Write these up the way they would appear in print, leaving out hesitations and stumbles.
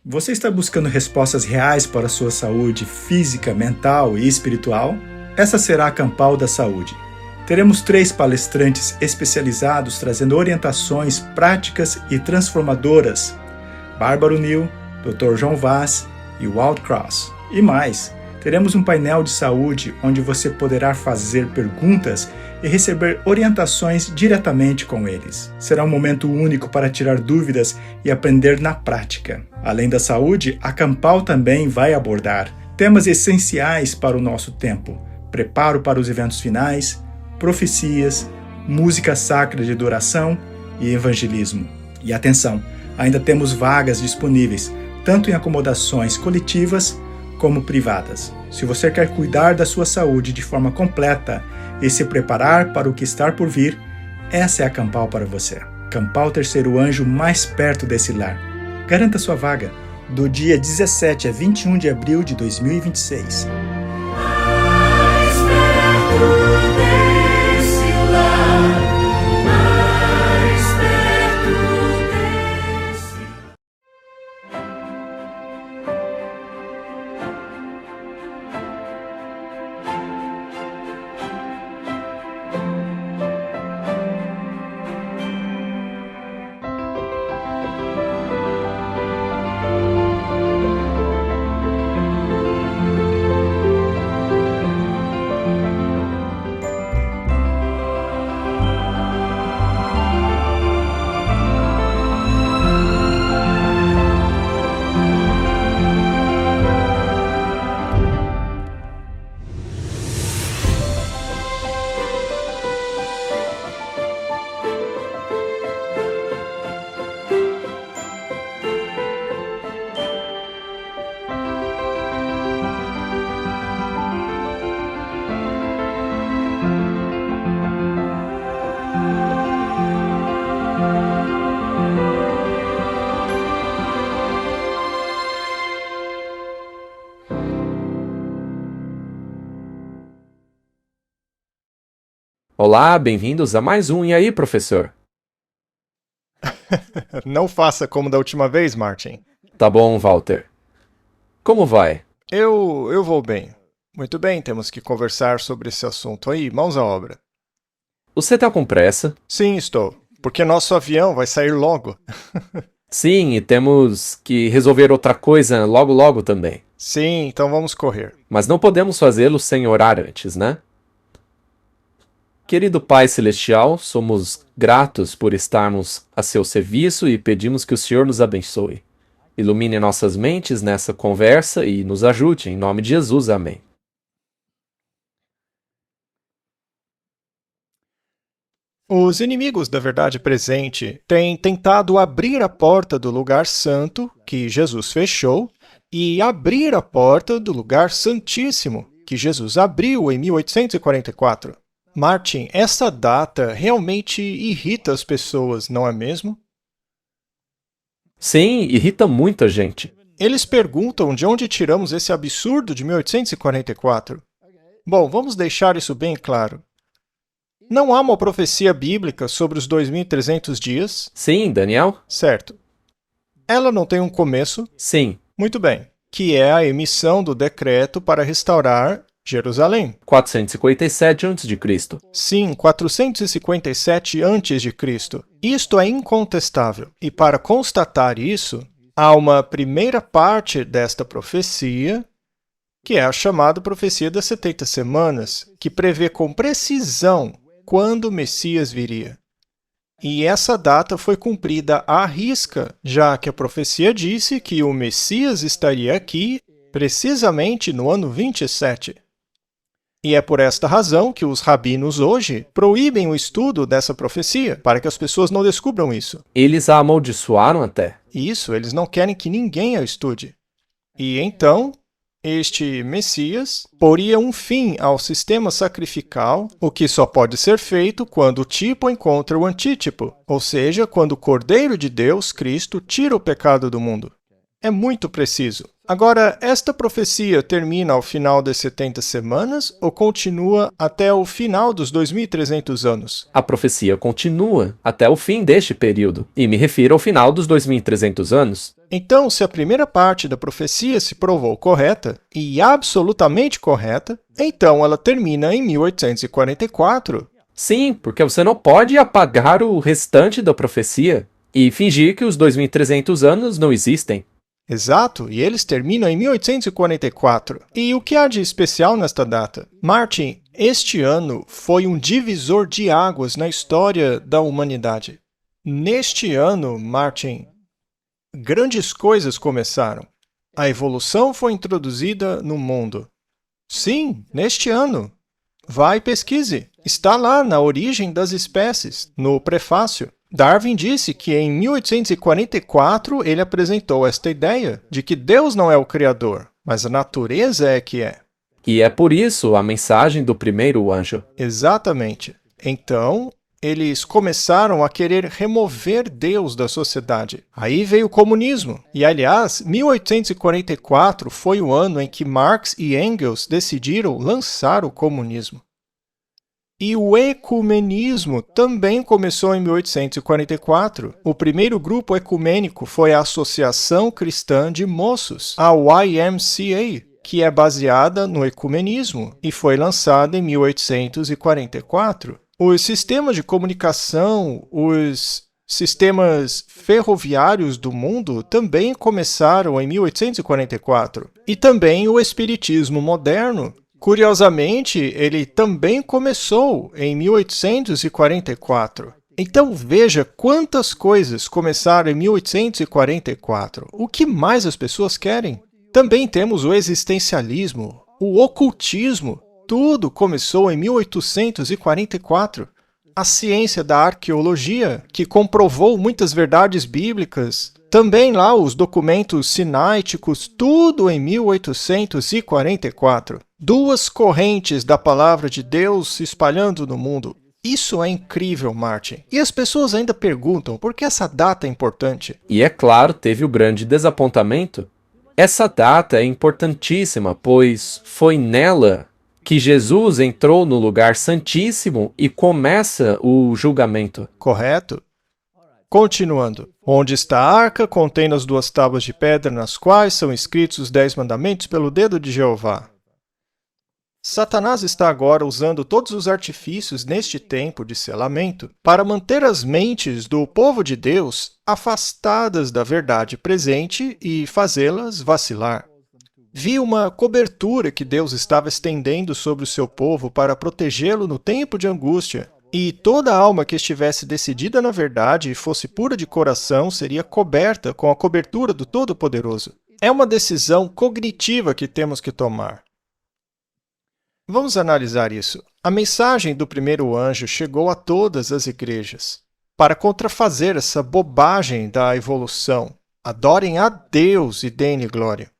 Você está buscando respostas reais para a sua saúde física, mental e espiritual? Essa será a Campal da Saúde. Teremos 3 palestrantes especializados trazendo orientações práticas e transformadoras. Bárbara Neal, Dr. João Vaz e Walt Cross. E mais, teremos um painel de saúde onde você poderá fazer perguntas e receber orientações diretamente com eles. Será um momento único para tirar dúvidas e aprender na prática. Além da saúde, a Campal também vai abordar temas essenciais para o nosso tempo: preparo para os eventos finais, profecias, música sacra de adoração e evangelismo. E atenção, ainda temos vagas disponíveis, tanto em acomodações coletivas como privadas. Se você quer cuidar da sua saúde de forma completa e se preparar para o que está por vir, essa é a Campal para você. Campal Terceiro Anjo, mais perto desse lar. Garanta sua vaga, do dia 17 a 21 de abril de 2026. Olá, bem-vindos a mais um E aí, professor? Não faça como da última vez, Martin. Tá bom, Walter. Como vai? Eu vou bem. Muito bem, temos que conversar sobre esse assunto aí. Mãos à obra. Você tá com pressa? Sim, estou. Porque nosso avião vai sair logo. Sim, e temos que resolver outra coisa logo também. Sim, então vamos correr. Mas não podemos fazê-lo sem orar antes, né? Querido Pai Celestial, somos gratos por estarmos a seu serviço e pedimos que o Senhor nos abençoe. Ilumine nossas mentes nessa conversa e nos ajude, em nome de Jesus. Amém. Os inimigos da verdade presente têm tentado abrir a porta do lugar santo, que Jesus fechou, e abrir a porta do lugar santíssimo, que Jesus abriu em 1844. Martin, essa data realmente irrita as pessoas, não é mesmo? Sim, irrita muita gente. Eles perguntam de onde tiramos esse absurdo de 1844. Bom, vamos deixar isso bem claro. Não há uma profecia bíblica sobre os 2.300 dias? Sim, Daniel? Certo. Ela não tem um começo? Sim. Muito bem. Que é a emissão do decreto para restaurar Jerusalém. 457 a.C. Sim, 457 a.C. Isto é incontestável. E para constatar isso, há uma primeira parte desta profecia, que é a chamada profecia das 70 semanas, que prevê com precisão quando o Messias viria. E essa data foi cumprida à risca, já que a profecia disse que o Messias estaria aqui precisamente no ano 27. E é por esta razão que os rabinos hoje proíbem o estudo dessa profecia, para que as pessoas não descubram isso. Eles a amaldiçoaram até. Isso, eles não querem que ninguém a estude. E então, este Messias poria um fim ao sistema sacrificial, o que só pode ser feito quando o tipo encontra o antítipo, ou seja, quando o Cordeiro de Deus, Cristo, tira o pecado do mundo. É muito preciso. Agora, esta profecia termina ao final das 70 semanas ou continua até o final dos 2.300 anos? A profecia continua até o fim deste período, e me refiro ao final dos 2.300 anos. Então, se a primeira parte da profecia se provou correta, e absolutamente correta, então ela termina em 1844. Sim, porque você não pode apagar o restante da profecia e fingir que os 2.300 anos não existem. Exato, e eles terminam em 1844. E o que há de especial nesta data? Martin, este ano foi um divisor de águas na história da humanidade. Neste ano, Martin, grandes coisas começaram. A evolução foi introduzida no mundo. Sim, neste ano. Vai e pesquise. Está lá na Origem das Espécies, no prefácio. Darwin disse que em 1844 ele apresentou esta ideia de que Deus não é o Criador, mas a natureza é que é. E é por isso a mensagem do primeiro anjo. Exatamente. Então, eles começaram a querer remover Deus da sociedade. Aí veio o comunismo. E, aliás, 1844 foi o ano em que Marx e Engels decidiram lançar o comunismo. E o ecumenismo também começou em 1844. O primeiro grupo ecumênico foi a Associação Cristã de Moços, a YMCA, que é baseada no ecumenismo e foi lançada em 1844. Os sistemas de comunicação, os sistemas ferroviários do mundo também começaram em 1844. E também o espiritismo moderno. Curiosamente, ele também começou em 1844. Então veja quantas coisas começaram em 1844. O que mais as pessoas querem? Também temos o existencialismo, o ocultismo. Tudo começou em 1844. A ciência da arqueologia, que comprovou muitas verdades bíblicas. Também lá os documentos sináiticos, tudo em 1844. Duas correntes da palavra de Deus se espalhando no mundo. Isso é incrível, Martin. E as pessoas ainda perguntam por que essa data é importante. E é claro, teve o grande desapontamento. Essa data é importantíssima, pois foi nela que Jesus entrou no lugar santíssimo e começa o julgamento. Correto? Continuando. Onde está a arca, contém as 2 tábuas de pedra nas quais são escritos os 10 mandamentos pelo dedo de Jeová. Satanás está agora usando todos os artifícios neste tempo de selamento para manter as mentes do povo de Deus afastadas da verdade presente e fazê-las vacilar. Vi uma cobertura que Deus estava estendendo sobre o seu povo para protegê-lo no tempo de angústia. E toda alma que estivesse decidida na verdade e fosse pura de coração seria coberta com a cobertura do Todo-Poderoso. É uma decisão cognitiva que temos que tomar. Vamos analisar isso. A mensagem do primeiro anjo chegou a todas as igrejas para contrafazer essa bobagem da evolução. Adorem a Deus e deem-lhe glória.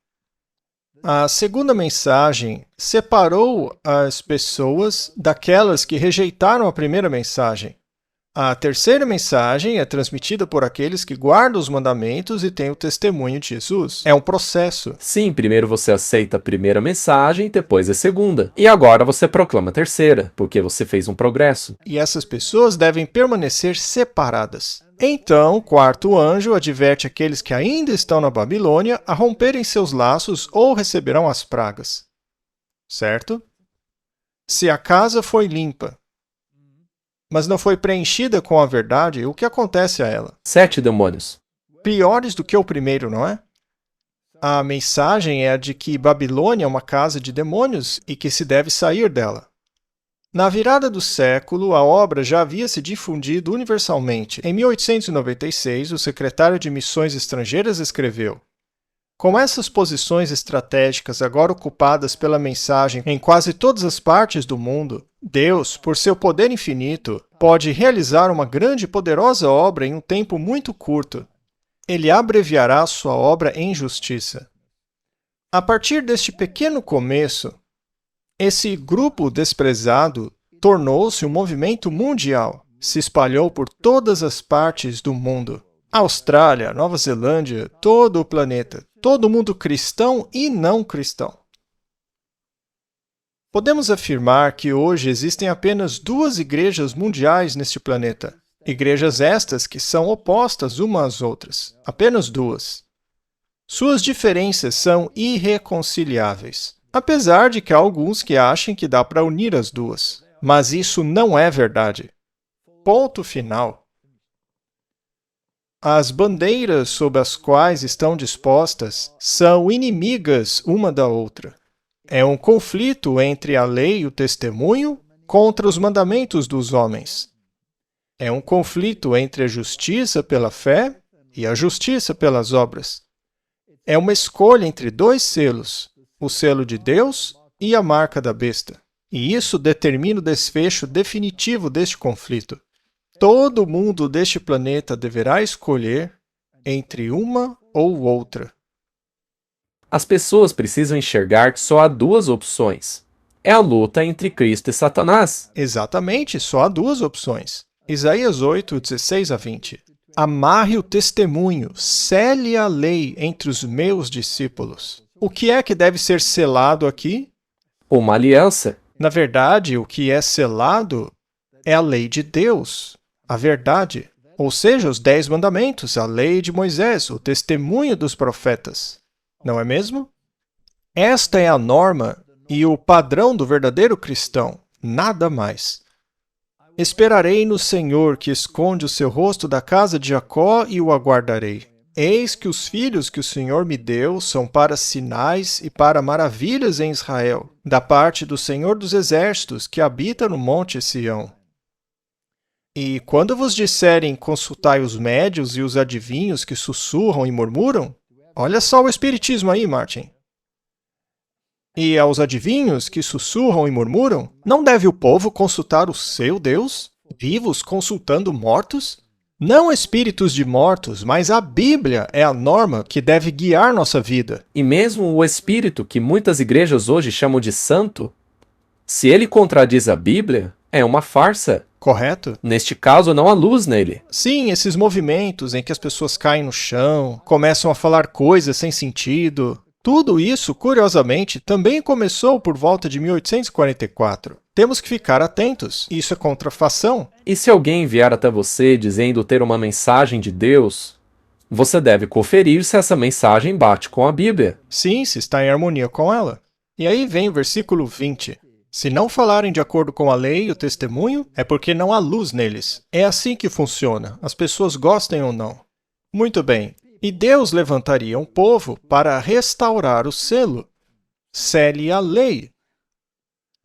A segunda mensagem separou as pessoas daquelas que rejeitaram a primeira mensagem. A terceira mensagem é transmitida por aqueles que guardam os mandamentos e têm o testemunho de Jesus. É um processo. Sim, primeiro você aceita a primeira mensagem, depois a segunda. E agora você proclama a terceira, porque você fez um progresso. E essas pessoas devem permanecer separadas. Então, o quarto anjo adverte aqueles que ainda estão na Babilônia a romperem seus laços ou receberão as pragas. Certo? Se a casa foi limpa, mas não foi preenchida com a verdade, o que acontece a ela? 7 demônios. Piores do que o primeiro, não é? A mensagem é a de que Babilônia é uma casa de demônios e que se deve sair dela. Na virada do século, a obra já havia se difundido universalmente. Em 1896, o secretário de Missões Estrangeiras escreveu: com essas posições estratégicas agora ocupadas pela mensagem em quase todas as partes do mundo, Deus, por seu poder infinito, pode realizar uma grande e poderosa obra em um tempo muito curto. Ele abreviará sua obra em justiça. A partir deste pequeno começo, esse grupo desprezado tornou-se um movimento mundial, se espalhou por todas as partes do mundo. Austrália, Nova Zelândia, todo o planeta, todo mundo cristão e não cristão. Podemos afirmar que hoje existem apenas 2 igrejas mundiais neste planeta. Igrejas estas que são opostas umas às outras. Apenas 2. Suas diferenças são irreconciliáveis, apesar de que há alguns que achem que dá para unir as 2. Mas isso não é verdade. Ponto final. As bandeiras sob as quais estão dispostas são inimigas uma da outra. É um conflito entre a lei e o testemunho contra os mandamentos dos homens. É um conflito entre a justiça pela fé e a justiça pelas obras. É uma escolha entre 2 selos, o selo de Deus e a marca da besta. E isso determina o desfecho definitivo deste conflito. Todo mundo deste planeta deverá escolher entre uma ou outra. As pessoas precisam enxergar que só há 2 opções. É a luta entre Cristo e Satanás. Exatamente, só há 2 opções. Isaías 8, 16 a 20. Amarre o testemunho, sele a lei entre os meus discípulos. O que é que deve ser selado aqui? Uma aliança. Na verdade, o que é selado é a lei de Deus, a verdade. Ou seja, os 10 mandamentos, a lei de Moisés, o testemunho dos profetas. Não é mesmo? Esta é a norma e o padrão do verdadeiro cristão, nada mais. Esperarei no Senhor, que esconde o seu rosto da casa de Jacó, e o aguardarei. Eis que os filhos que o Senhor me deu são para sinais e para maravilhas em Israel, da parte do Senhor dos Exércitos, que habita no monte Sião. E quando vos disserem, consultai os médios e os adivinhos que sussurram e murmuram, olha só o espiritismo aí, Martin. E aos adivinhos que sussurram e murmuram, não deve o povo consultar o seu Deus, vivos consultando mortos? Não espíritos de mortos, mas a Bíblia é a norma que deve guiar nossa vida. E mesmo o Espírito, que muitas igrejas hoje chamam de santo, se ele contradiz a Bíblia, é uma farsa. Correto? Neste caso, não há luz nele. Sim, esses movimentos em que as pessoas caem no chão, começam a falar coisas sem sentido. Tudo isso, curiosamente, também começou por volta de 1844. Temos que ficar atentos. Isso é contrafação. E se alguém vier até você dizendo ter uma mensagem de Deus, você deve conferir se essa mensagem bate com a Bíblia. Sim, se está em harmonia com ela. E aí vem o versículo 20. Se não falarem de acordo com a lei e o testemunho, é porque não há luz neles. É assim que funciona, as pessoas gostem ou não. Muito bem. E Deus levantaria um povo para restaurar o selo. Sele a lei.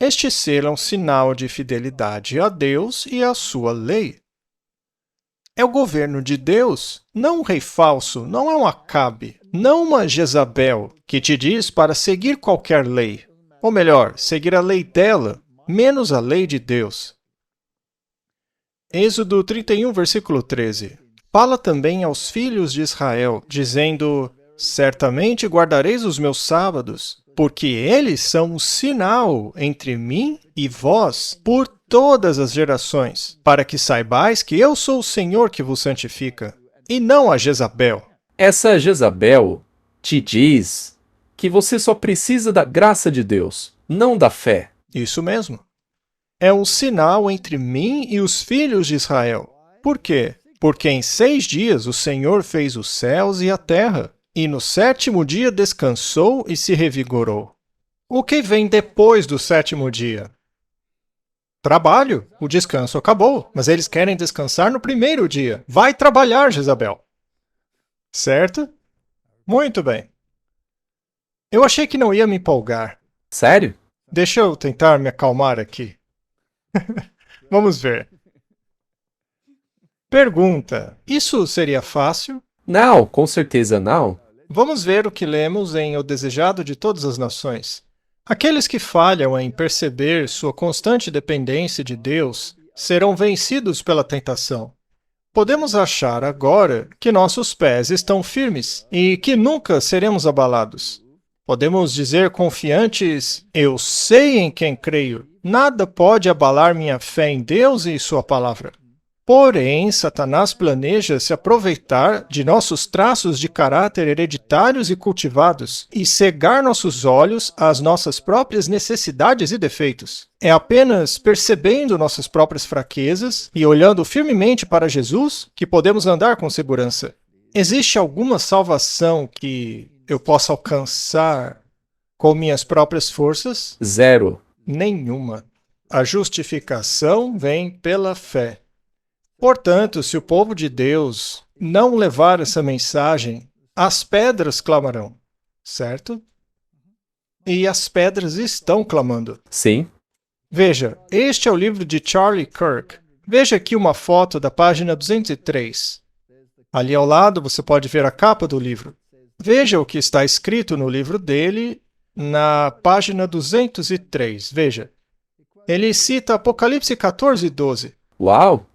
Este selo é um sinal de fidelidade a Deus e à sua lei. É o governo de Deus, não um rei falso, não é um Acabe, não uma Jezabel, que te diz para seguir qualquer lei. Ou melhor, seguir a lei dela, menos a lei de Deus. Êxodo 31, versículo 13. Fala também aos filhos de Israel, dizendo, certamente guardareis os meus sábados, porque eles são um sinal entre mim e vós por todas as gerações, para que saibais que eu sou o Senhor que vos santifica, e não a Jezabel. Essa Jezabel te diz que você só precisa da graça de Deus, não da fé. Isso mesmo. É um sinal entre mim e os filhos de Israel. Por quê? Porque em 6 dias o Senhor fez os céus e a terra, e no 7º dia descansou e se revigorou. O que vem depois do 7º dia? Trabalho. O descanso acabou, mas eles querem descansar no 1º dia. Vai trabalhar, Jezabel. Certo? Muito bem. Eu achei que não ia me empolgar. Sério? Deixa eu tentar me acalmar aqui. Vamos ver. Pergunta: isso seria fácil? Não, com certeza não. Vamos ver o que lemos em O Desejado de Todas as Nações. Aqueles que falham em perceber sua constante dependência de Deus serão vencidos pela tentação. Podemos achar agora que nossos pés estão firmes e que nunca seremos abalados. Podemos dizer confiantes, eu sei em quem creio. Nada pode abalar minha fé em Deus e sua palavra. Porém, Satanás planeja se aproveitar de nossos traços de caráter hereditários e cultivados e cegar nossos olhos às nossas próprias necessidades e defeitos. É apenas percebendo nossas próprias fraquezas e olhando firmemente para Jesus que podemos andar com segurança. Existe alguma salvação que eu possa alcançar com minhas próprias forças? Zero. Nenhuma. A justificação vem pela fé. Portanto, se o povo de Deus não levar essa mensagem, as pedras clamarão, certo? E as pedras estão clamando. Sim. Veja, este é o livro de Charlie Kirk. Veja aqui uma foto da página 203. Ali ao lado você pode ver a capa do livro. Veja o que está escrito no livro dele na página 203. Veja. Ele cita Apocalipse 14:12. Uau!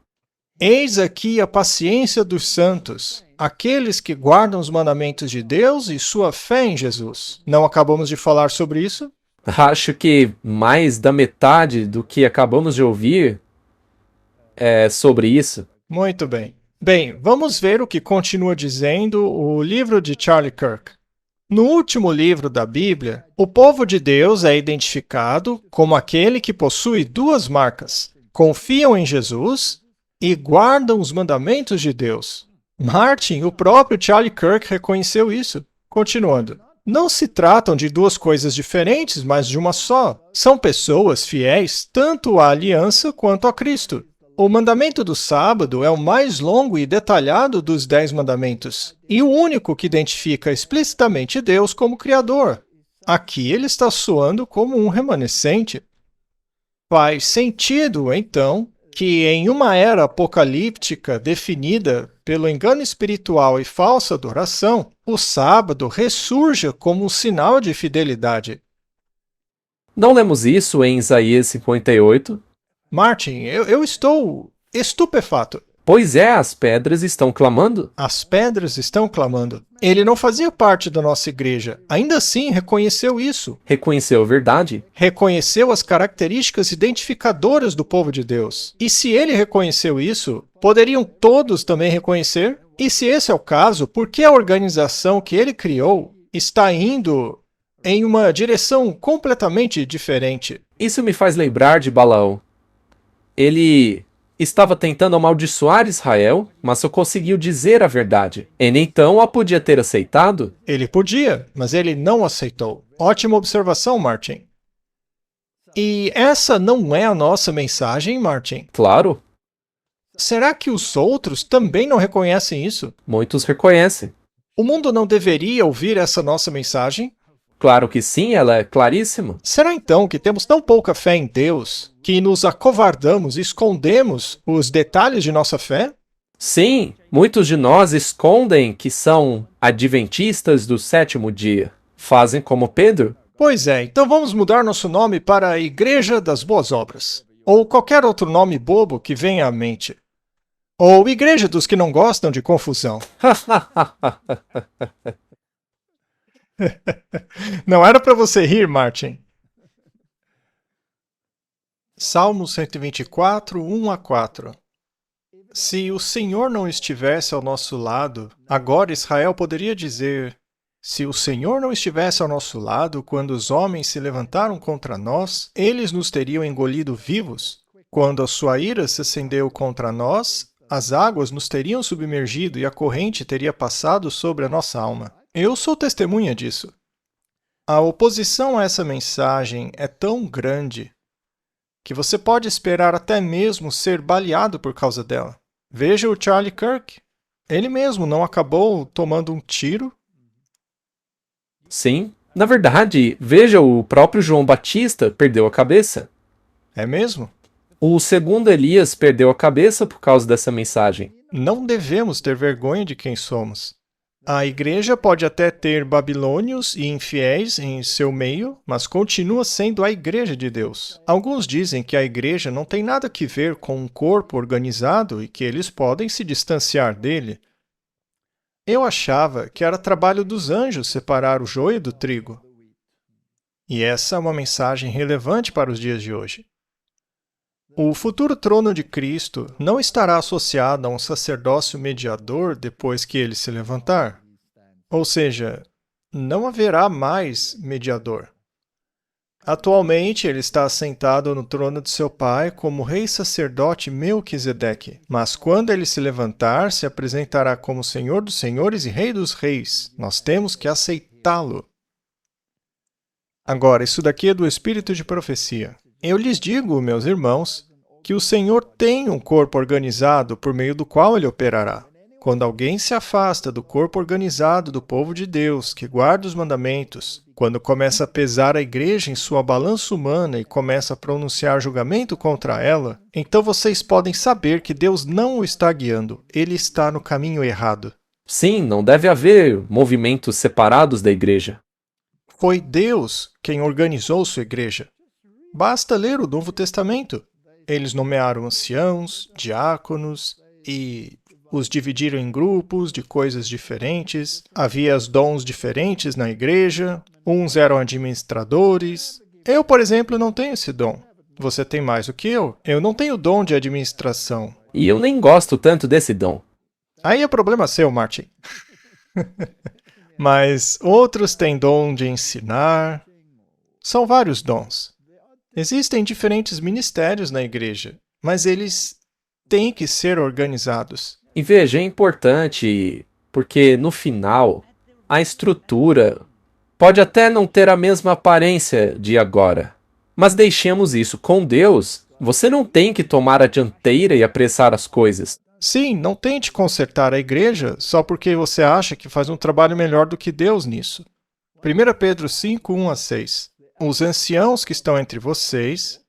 Eis aqui a paciência dos santos, aqueles que guardam os mandamentos de Deus e sua fé em Jesus. Não acabamos de falar sobre isso? Acho que mais da metade do que acabamos de ouvir é sobre isso. Muito bem. Bem, vamos ver o que continua dizendo o livro de Charlie Kirk. No último livro da Bíblia, o povo de Deus é identificado como aquele que possui duas marcas: confiam em Jesus e guardam os mandamentos de Deus. Martin, o próprio Charlie Kirk, reconheceu isso. Continuando. Não se tratam de duas coisas diferentes, mas de uma só. São pessoas fiéis tanto à aliança quanto a Cristo. O mandamento do sábado é o mais longo e detalhado dos 10 mandamentos, e o único que identifica explicitamente Deus como Criador. Aqui ele está soando como um remanescente. Faz sentido, então, que em uma era apocalíptica definida pelo engano espiritual e falsa adoração, o sábado ressurja como um sinal de fidelidade. Não lemos isso em Isaías 58? Martin, eu estou estupefato. Pois é, as pedras estão clamando. As pedras estão clamando. Ele não fazia parte da nossa igreja. Ainda assim, reconheceu isso. Reconheceu a verdade. Reconheceu as características identificadoras do povo de Deus. E se ele reconheceu isso, poderiam todos também reconhecer? E se esse é o caso, por que a organização que ele criou está indo em uma direção completamente diferente? Isso me faz lembrar de Balaão. Ele estava tentando amaldiçoar Israel, mas só conseguiu dizer a verdade. Ele então a podia ter aceitado? Ele podia, mas ele não aceitou. Ótima observação, Martin. E essa não é a nossa mensagem, Martin? Claro. Será que os outros também não reconhecem isso? Muitos reconhecem. O mundo não deveria ouvir essa nossa mensagem? Claro que sim, ela é claríssima. Será então que temos tão pouca fé em Deus que nos acovardamos e escondemos os detalhes de nossa fé? Sim, muitos de nós escondem que são adventistas do sétimo dia. Fazem como Pedro. Pois é, então vamos mudar nosso nome para a Igreja das Boas Obras. Ou qualquer outro nome bobo que venha à mente. Ou Igreja dos que não gostam de confusão. Não era para você rir, Martin. Salmo 124, 1-4. Se o Senhor não estivesse ao nosso lado, agora Israel poderia dizer: se o Senhor não estivesse ao nosso lado quando os homens se levantaram contra nós, eles nos teriam engolido vivos. Quando a sua ira se acendeu contra nós, as águas nos teriam submergido e a corrente teria passado sobre a nossa alma. Eu sou testemunha disso. A oposição a essa mensagem é tão grande que você pode esperar até mesmo ser baleado por causa dela. Veja o Charlie Kirk. Ele mesmo não acabou tomando um tiro? Sim. Na verdade, veja, o próprio João Batista perdeu a cabeça. É mesmo? O segundo Elias perdeu a cabeça por causa dessa mensagem. Não devemos ter vergonha de quem somos. A igreja pode até ter babilônios e infiéis em seu meio, mas continua sendo a igreja de Deus. Alguns dizem que a igreja não tem nada que ver com um corpo organizado e que eles podem se distanciar dele. Eu achava que era trabalho dos anjos separar o joio do trigo. E essa é uma mensagem relevante para os dias de hoje. O futuro trono de Cristo não estará associado a um sacerdócio mediador depois que ele se levantar. Ou seja, não haverá mais mediador. Atualmente, ele está assentado no trono de seu pai como rei sacerdote Melquisedeque, mas quando ele se levantar, se apresentará como Senhor dos senhores e Rei dos reis. Nós temos que aceitá-lo. Agora, isso daqui é do espírito de profecia. Eu lhes digo, meus irmãos, que o Senhor tem um corpo organizado por meio do qual ele operará. Quando alguém se afasta do corpo organizado do povo de Deus, que guarda os mandamentos, quando começa a pesar a igreja em sua balança humana e começa a pronunciar julgamento contra ela, então vocês podem saber que Deus não o está guiando, ele está no caminho errado. Sim, não deve haver movimentos separados da igreja. Foi Deus quem organizou sua igreja. Basta ler o Novo Testamento. Eles nomearam anciãos, diáconos e os dividiram em grupos de coisas diferentes. Havia os dons diferentes na igreja. Uns eram administradores. Eu, por exemplo, não tenho esse dom. Você tem mais do que eu. Eu não tenho dom de administração. E eu nem gosto tanto desse dom. Aí é problema seu, Martin. Mas outros têm dom de ensinar. São vários dons. Existem diferentes ministérios na igreja, mas eles têm que ser organizados. E veja, é importante porque no final a estrutura pode até não ter a mesma aparência de agora. Mas deixemos isso. Com Deus, você não tem que tomar a dianteira e apressar as coisas. Sim, não tente consertar a igreja só porque você acha que faz um trabalho melhor do que Deus nisso. 1 Pedro 5, 1-6. Os anciãos que estão entre vocês,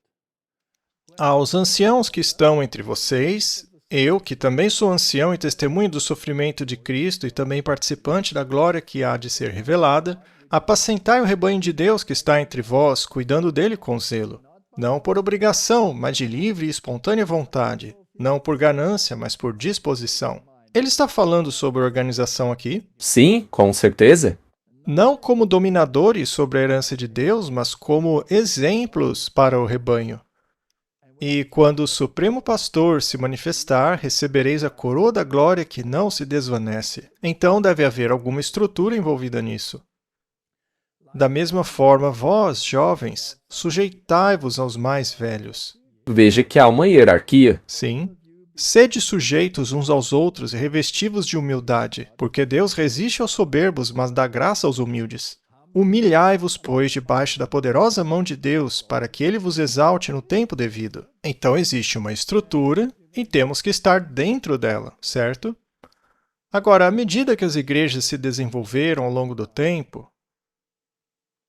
aos anciãos que estão entre vocês, eu, que também sou ancião e testemunho do sofrimento de Cristo e também participante da glória que há de ser revelada, apacentai o rebanho de Deus que está entre vós, cuidando dele com zelo, não por obrigação, mas de livre e espontânea vontade, não por ganância, mas por disposição. Ele está falando sobre organização aqui? Sim, com certeza. Não como dominadores sobre a herança de Deus, mas como exemplos para o rebanho. E quando o Supremo Pastor se manifestar, recebereis a coroa da glória que não se desvanece. Então deve haver alguma estrutura envolvida nisso. Da mesma forma, vós, jovens, sujeitai-vos aos mais velhos. Veja que há uma hierarquia. Sim. Sede sujeitos uns aos outros e revesti-vos de humildade, porque Deus resiste aos soberbos, mas dá graça aos humildes. Humilhai-vos, pois, debaixo da poderosa mão de Deus, para que Ele vos exalte no tempo devido. Então existe uma estrutura e temos que estar dentro dela, certo? Agora, à medida que as igrejas se desenvolveram ao longo do tempo,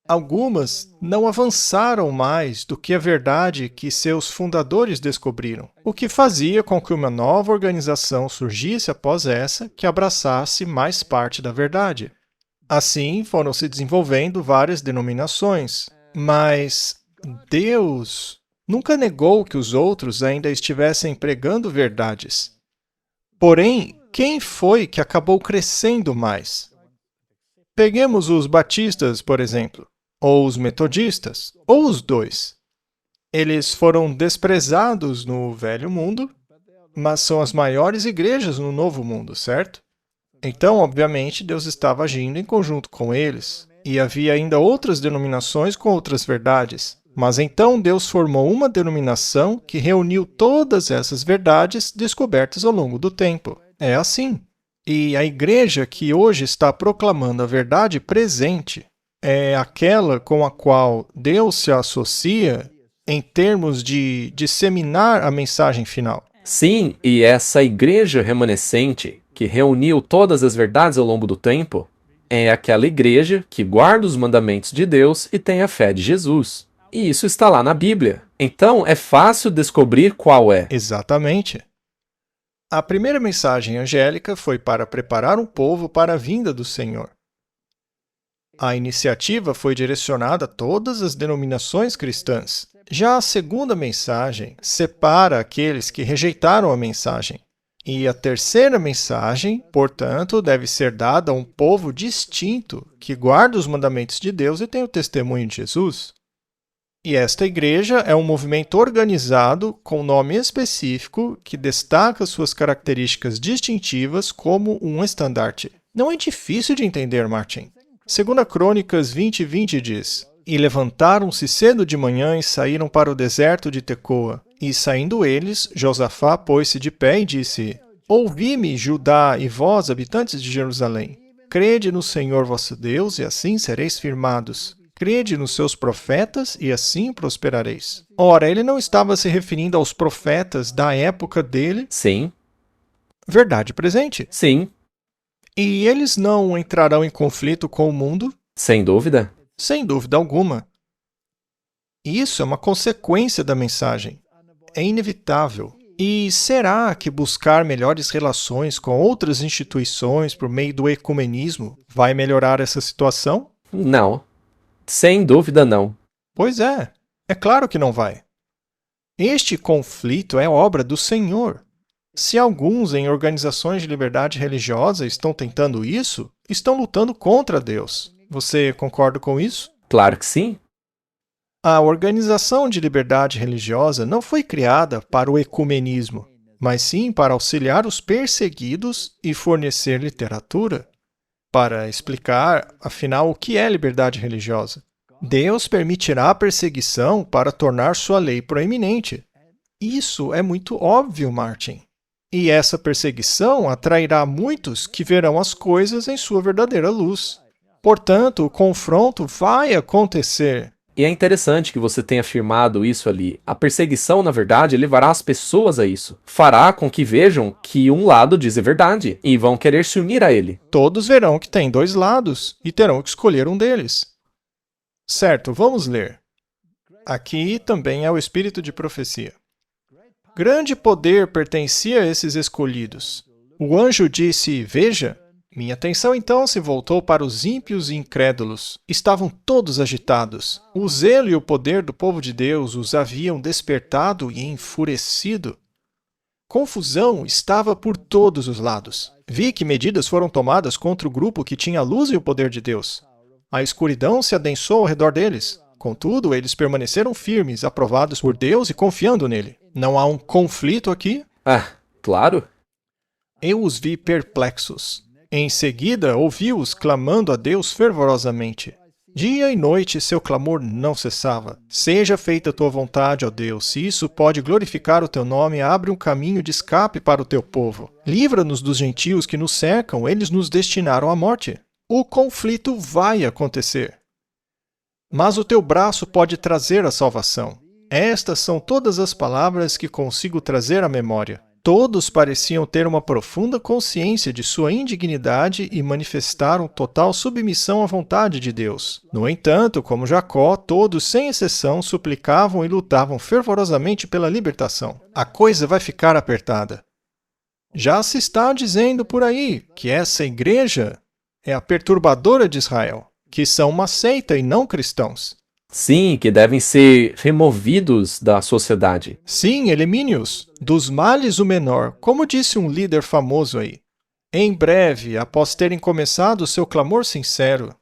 algumas não avançaram mais do que a verdade que seus fundadores descobriram, o que fazia com que uma nova organização surgisse após essa que abraçasse mais parte da verdade. Assim, foram se desenvolvendo várias denominações, mas Deus nunca negou que os outros ainda estivessem pregando verdades. Porém, quem foi que acabou crescendo mais? Peguemos os batistas, por exemplo, ou os metodistas, ou os dois. Eles foram desprezados no Velho Mundo, mas são as maiores igrejas no Novo Mundo, certo? Então, obviamente, Deus estava agindo em conjunto com eles, e havia ainda outras denominações com outras verdades. Mas então Deus formou uma denominação que reuniu todas essas verdades descobertas ao longo do tempo. É assim. E a igreja que hoje está proclamando a verdade presente é aquela com a qual Deus se associa em termos de disseminar a mensagem final. Sim, e essa igreja remanescente, que reuniu todas as verdades ao longo do tempo, é aquela igreja que guarda os mandamentos de Deus e tem a fé de Jesus. E isso está lá na Bíblia. Então, é fácil descobrir qual é. Exatamente. A primeira mensagem angélica foi para preparar um povo para a vinda do Senhor. A iniciativa foi direcionada a todas as denominações cristãs. Já a segunda mensagem separa aqueles que rejeitaram a mensagem. E a terceira mensagem, portanto, deve ser dada a um povo distinto, que guarda os mandamentos de Deus e tem o testemunho de Jesus. E esta igreja é um movimento organizado com nome específico que destaca suas características distintivas como um estandarte. Não é difícil de entender, Martin. 2 Crônicas 20:20 diz: E levantaram-se cedo de manhã e saíram para o deserto de Tecoa. E saindo eles, Josafá pôs-se de pé e disse: Ouvi-me, Judá, e vós, habitantes de Jerusalém. Crede no Senhor vosso Deus, e assim sereis firmados. Crede nos seus profetas, e assim prosperareis. Ora, ele não estava se referindo aos profetas da época dele. Sim, Verdade presente. sim, E eles não entrarão em conflito com o mundo? sem dúvida. Sem dúvida alguma. Isso é uma consequência da mensagem. É inevitável. E será que buscar melhores relações com outras instituições por meio do ecumenismo vai melhorar essa situação? Não. Sem dúvida não. Pois é. É claro que não vai. Este conflito é obra do Senhor. Se alguns em organizações de liberdade religiosa estão tentando isso, estão lutando contra Deus. Você concorda com isso? Claro que sim. A organização de liberdade religiosa não foi criada para o ecumenismo, mas sim para auxiliar os perseguidos e fornecer literatura para explicar, afinal, o que é liberdade religiosa. Deus permitirá a perseguição para tornar sua lei proeminente. Isso é muito óbvio, Martin. E essa perseguição atrairá muitos que verão as coisas em sua verdadeira luz. Portanto, o confronto vai acontecer. E é interessante que você tenha afirmado isso ali. A perseguição, na verdade, levará as pessoas a isso. Fará com que vejam que um lado diz a verdade e vão querer se unir a ele. Todos verão que tem dois lados e terão que escolher um deles. Certo, vamos ler. Aqui também é o espírito de profecia. Grande poder pertencia a esses escolhidos. O anjo disse: Veja. Minha atenção então se voltou para os ímpios e incrédulos. Estavam todos agitados. O zelo e o poder do povo de Deus os haviam despertado e enfurecido. Confusão estava por todos os lados. Vi que medidas foram tomadas contra o grupo que tinha a luz e o poder de Deus. A escuridão se adensou ao redor deles. Contudo, eles permaneceram firmes, aprovados por Deus e confiando nele. Não há um conflito aqui? Ah, claro. Eu os vi perplexos. Em seguida, ouvi-os clamando a Deus fervorosamente. Dia e noite seu clamor não cessava. Seja feita a tua vontade, ó Deus. Se isso pode glorificar o teu nome, abre um caminho de escape para o teu povo. Livra-nos dos gentios que nos cercam, eles nos destinaram à morte. O conflito vai acontecer. Mas o teu braço pode trazer a salvação. Estas são todas as palavras que consigo trazer à memória. Todos pareciam ter uma profunda consciência de sua indignidade e manifestaram total submissão à vontade de Deus. No entanto, como Jacó, todos, sem exceção, suplicavam e lutavam fervorosamente pela libertação. A coisa vai ficar apertada. Já se está dizendo por aí que essa igreja é a perturbadora de Israel, que são uma seita e não cristãos. Sim, que devem ser removidos da sociedade. Sim, elimine-os. Dos males o menor, como disse um líder famoso aí. Em breve, após terem começado o seu clamor sincero,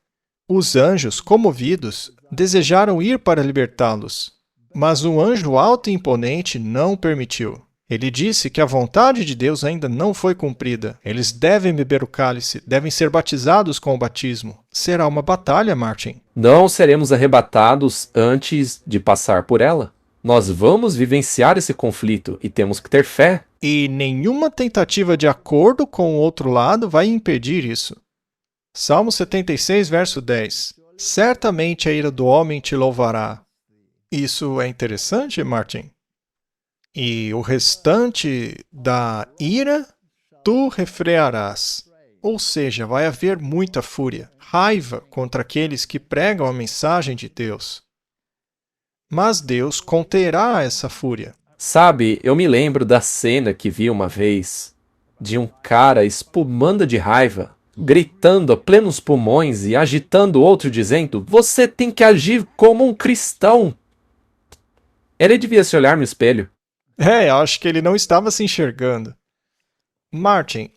os anjos, comovidos, desejaram ir para libertá-los. Mas um anjo alto e imponente não permitiu. Ele disse que a vontade de Deus ainda não foi cumprida. Eles devem beber o cálice, devem ser batizados com o batismo. Será uma batalha, Martin. Não seremos arrebatados antes de passar por ela. Nós vamos vivenciar esse conflito e temos que ter fé. E nenhuma tentativa de acordo com o outro lado vai impedir isso. Salmo 76, verso 10. Certamente a ira do homem te louvará. Isso é interessante, Martin? E o restante da ira tu refrearás. Ou seja, vai haver muita fúria, raiva contra aqueles que pregam a mensagem de Deus. Mas Deus conterá essa fúria. Sabe, eu me lembro da cena que vi uma vez de um cara espumando de raiva, gritando a plenos pulmões e agitando o outro dizendo: "Você tem que agir como um cristão." Ele devia se olhar no espelho. Acho que ele não estava se enxergando. Martin,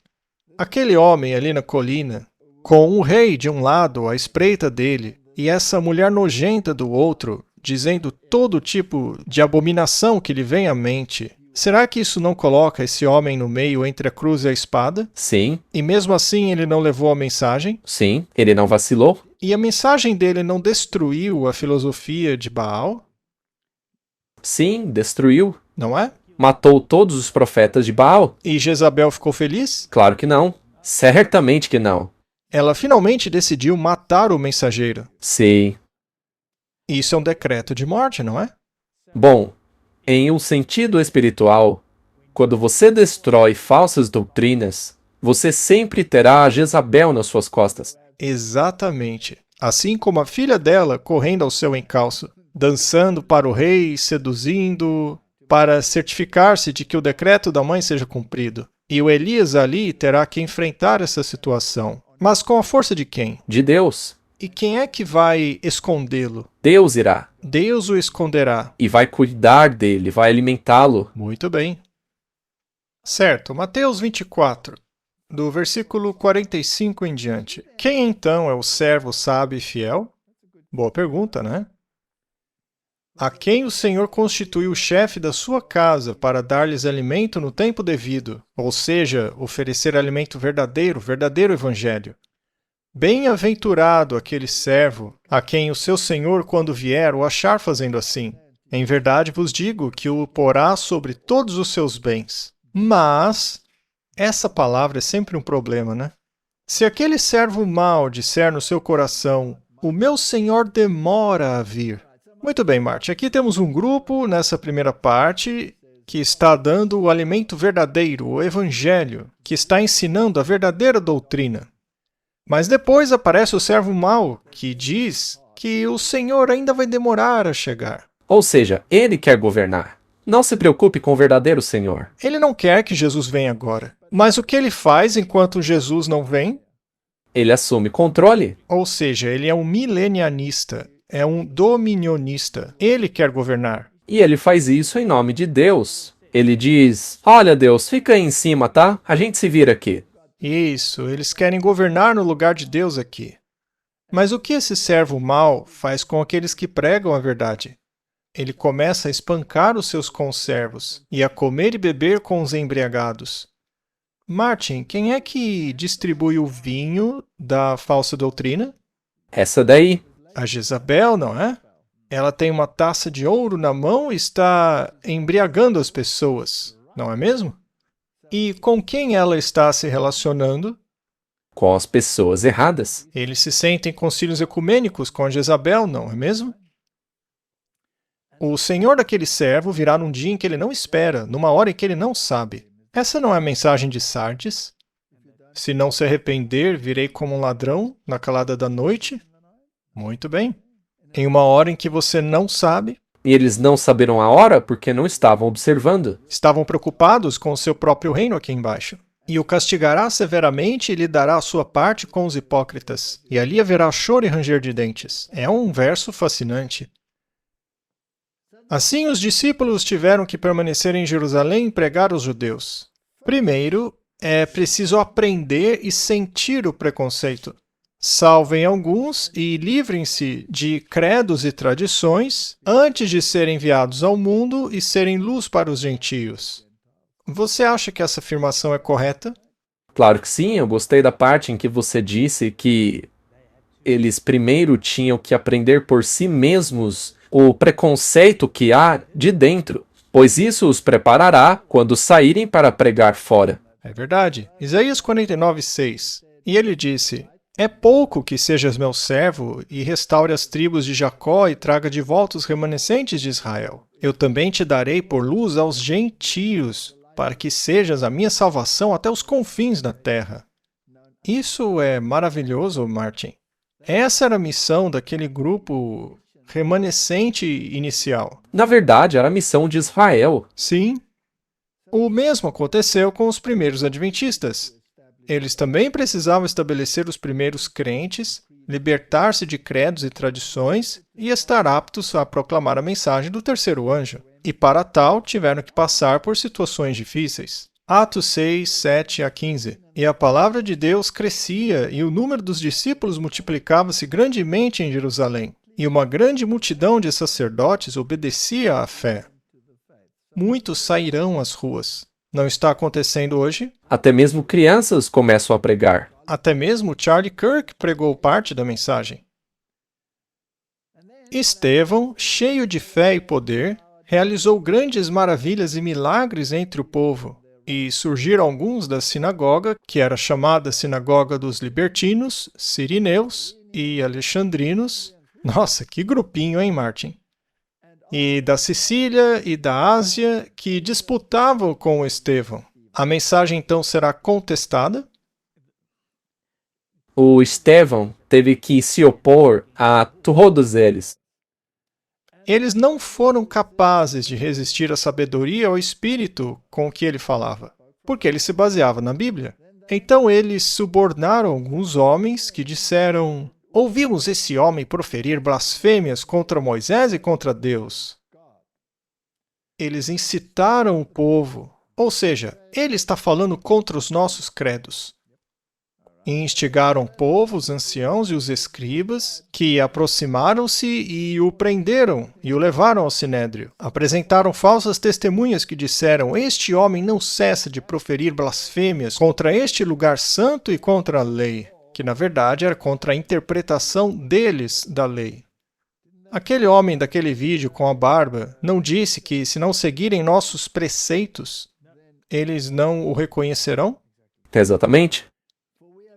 aquele homem ali na colina, com o rei de um lado à espreita dele e essa mulher nojenta do outro, dizendo todo tipo de abominação que lhe vem à mente, será que isso não coloca esse homem no meio entre a cruz e a espada? Sim, E mesmo assim ele não levou a mensagem? sim, ele não vacilou. E a mensagem dele não destruiu a filosofia de Baal? Sim, destruiu. Não é? Matou todos os profetas de Baal? E Jezabel ficou feliz? Claro que não. Certamente que não. Ela finalmente decidiu matar o mensageiro. Sim. Isso é um decreto de morte, não é? Bom, em um sentido espiritual, quando você destrói falsas doutrinas, você sempre terá a Jezabel nas suas costas. Exatamente. Assim como a filha dela correndo ao seu encalço, dançando para o rei, seduzindo, para certificar-se de que o decreto da mãe seja cumprido. E o Elias ali terá que enfrentar essa situação. Mas com a força de quem? De Deus. E quem é que vai escondê-lo? Deus irá. Deus o esconderá. E vai cuidar dele, vai alimentá-lo. Muito bem. Certo, Mateus 24, do versículo 45 em diante. Quem então é o servo sábio e fiel? Boa pergunta, né? A quem o Senhor constituiu o chefe da sua casa para dar-lhes alimento no tempo devido, ou seja, oferecer alimento verdadeiro, verdadeiro evangelho. Bem-aventurado aquele servo, a quem o seu Senhor, quando vier, o achar fazendo assim. Em verdade vos digo que o porá sobre todos os seus bens. Mas, essa palavra é sempre um problema, né? Se aquele servo mau disser no seu coração, o meu Senhor demora a vir. Muito bem, Marte, aqui temos um grupo, nessa primeira parte, que está dando o alimento verdadeiro, o evangelho, que está ensinando a verdadeira doutrina. Mas depois aparece o servo mau, que diz que o Senhor ainda vai demorar a chegar. Ou seja, ele quer governar. Não se preocupe com o verdadeiro Senhor. Ele não quer que Jesus venha agora. Mas o que ele faz enquanto Jesus não vem? Ele assume controle. Ou seja, ele é um milenianista, é um dominionista. Ele quer governar. E ele faz isso em nome de Deus. Ele diz, olha Deus, fica aí em cima, tá? A gente se vira aqui. Isso, eles querem governar no lugar de Deus aqui. Mas o que esse servo mau faz com aqueles que pregam a verdade? Ele começa a espancar os seus conservos e a comer e beber com os embriagados. Martin, quem é que distribui o vinho da falsa doutrina? Essa daí. A Jezabel, não é? Ela tem uma taça de ouro na mão e está embriagando as pessoas, não é mesmo? E com quem ela está se relacionando? Com as pessoas erradas. Eles se sentem em concílios ecumênicos com a Jezabel, não é mesmo? O senhor daquele servo virá num dia em que ele não espera, numa hora em que ele não sabe. Essa não é a mensagem de Sardes? Se não se arrepender, virei como um ladrão na calada da noite? Muito bem. Em uma hora em que você não sabe. E eles não saberam a hora porque não estavam observando. Estavam preocupados com o seu próprio reino aqui embaixo. E o castigará severamente e lhe dará a sua parte com os hipócritas. E ali haverá choro e ranger de dentes. É um verso fascinante. Assim os discípulos tiveram que permanecer em Jerusalém e pregar aos judeus. Primeiro, é preciso aprender e sentir o preconceito. Salvem alguns e livrem-se de credos e tradições antes de serem enviados ao mundo e serem luz para os gentios. Você acha que essa afirmação é correta? Claro que sim, eu gostei da parte em que você disse que eles primeiro tinham que aprender por si mesmos o preconceito que há de dentro, pois isso os preparará quando saírem para pregar fora. É verdade. Isaías 49:6. E ele disse: é pouco que sejas meu servo e restaure as tribos de Jacó e traga de volta os remanescentes de Israel. Eu também te darei por luz aos gentios, para que sejas a minha salvação até os confins da terra. Isso é maravilhoso, Martin. Essa era a missão daquele grupo remanescente inicial. Na verdade, era a missão de Israel. Sim. O mesmo aconteceu com os primeiros adventistas. Eles também precisavam estabelecer os primeiros crentes, libertar-se de credos e tradições e estar aptos a proclamar a mensagem do terceiro anjo. E para tal, tiveram que passar por situações difíceis. Atos 6, 7 a 15. E a palavra de Deus crescia e o número dos discípulos multiplicava-se grandemente em Jerusalém. e uma grande multidão de sacerdotes obedecia à fé. Muitos sairão às ruas. Não está acontecendo hoje? Até mesmo crianças começam a pregar. Até mesmo Charlie Kirk pregou parte da mensagem. Estevão, cheio de fé e poder, realizou grandes maravilhas e milagres entre o povo, e surgiram alguns da sinagoga, que era chamada Sinagoga dos Libertinos, Sirineus e Alexandrinos. Nossa, que grupinho, hein, Martin? E da Sicília e da Ásia, que disputavam com Estevão. A mensagem então será contestada? O Estevão teve que se opor a todos eles. Eles não foram capazes de resistir à sabedoria ou espírito com que ele falava, porque ele se baseava na Bíblia. Então eles subornaram alguns homens que disseram: ouvimos esse homem proferir blasfêmias contra Moisés e contra Deus. Eles incitaram o povo, ou seja, ele está falando contra os nossos credos. E instigaram o povo, os anciãos e os escribas, que aproximaram-se e o prenderam e o levaram ao sinédrio. Apresentaram falsas testemunhas que disseram: este homem não cessa de proferir blasfêmias contra este lugar santo e contra a lei, que na verdade era contra a interpretação deles da lei. Aquele homem daquele vídeo com a barba não disse que, se não seguirem nossos preceitos, eles não o reconhecerão? Exatamente.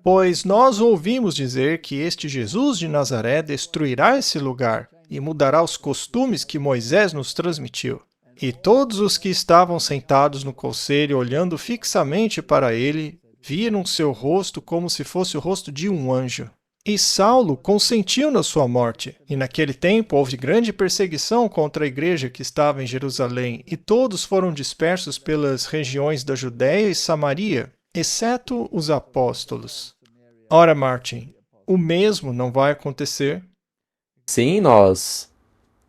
Pois nós ouvimos dizer que este Jesus de Nazaré destruirá esse lugar e mudará os costumes que Moisés nos transmitiu. E todos os que estavam sentados no conselho, olhando fixamente para ele, viram seu rosto como se fosse o rosto de um anjo. E Saulo consentiu na sua morte. E naquele tempo houve grande perseguição contra a igreja que estava em Jerusalém, e todos foram dispersos pelas regiões da Judéia e Samaria, exceto os apóstolos. Ora, Martin, o mesmo não vai acontecer? Sim, nós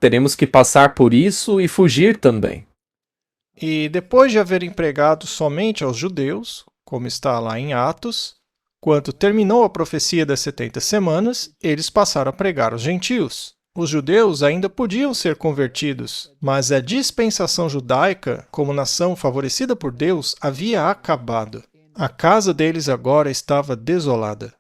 teremos que passar por isso e fugir também. E depois de haverem pregado somente aos judeus, como está lá em Atos, quando terminou a profecia das 70 semanas, eles passaram a pregar aos gentios. Os judeus ainda podiam ser convertidos, mas a dispensação judaica, como nação favorecida por Deus, havia acabado. A casa deles agora estava desolada.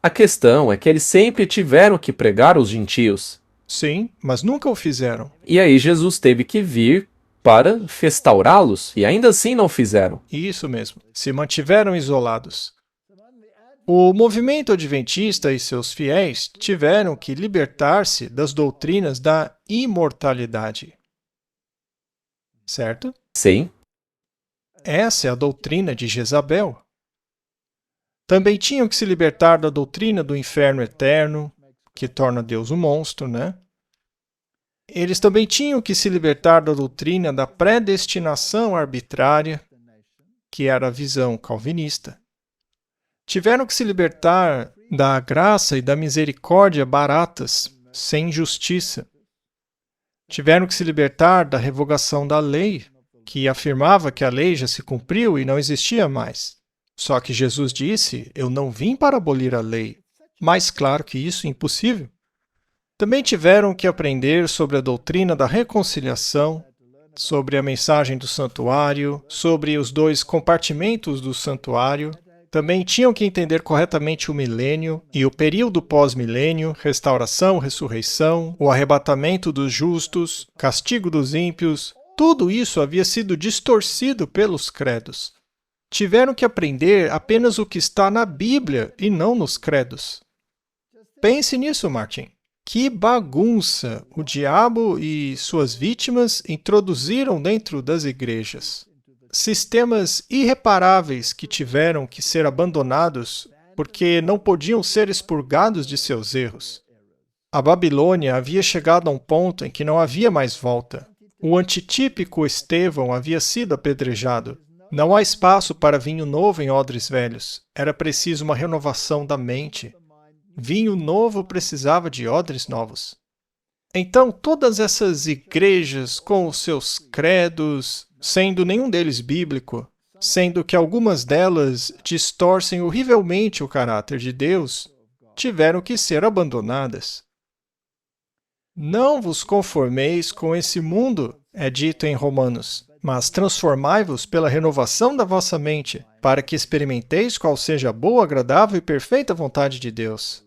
A questão é que eles sempre tiveram que pregar aos gentios. Sim, mas nunca o fizeram. E aí Jesus teve que vir para restaurá-los, e ainda assim não fizeram. Isso mesmo, se mantiveram isolados. O movimento adventista e seus fiéis tiveram que libertar-se das doutrinas da imortalidade. Certo? Sim. Essa é a doutrina de Jezabel. Também tinham que se libertar da doutrina do inferno eterno, que torna Deus um monstro, né? Eles também tinham que se libertar da doutrina da predestinação arbitrária, que era a visão calvinista. Tiveram que se libertar da graça e da misericórdia baratas, sem justiça. Tiveram que se libertar da revogação da lei, que afirmava que a lei já se cumpriu e não existia mais. Só que Jesus disse: eu não vim para abolir a lei. Mas claro que isso é impossível. Também tiveram que aprender sobre a doutrina da reconciliação, sobre a mensagem do santuário, sobre os 2 compartimentos do santuário. Também tinham que entender corretamente o milênio e o período pós-milênio, restauração, ressurreição, o arrebatamento dos justos, castigo dos ímpios. Tudo isso havia sido distorcido pelos credos. Tiveram que aprender apenas o que está na Bíblia e não nos credos. Pense nisso, Martin. Que bagunça o diabo e suas vítimas introduziram dentro das igrejas. Sistemas irreparáveis que tiveram que ser abandonados porque não podiam ser expurgados de seus erros. A Babilônia havia chegado a um ponto em que não havia mais volta. O antitípico Estevão havia sido apedrejado. Não há espaço para vinho novo em odres velhos. Era preciso uma renovação da mente. Vinho novo precisava de odres novos. Então, todas essas igrejas com os seus credos, sendo nenhum deles bíblico, sendo que algumas delas distorcem horrivelmente o caráter de Deus, tiveram que ser abandonadas. Não vos conformeis com esse mundo, é dito em Romanos, mas transformai-vos pela renovação da vossa mente, para que experimenteis qual seja a boa, agradável e perfeita vontade de Deus.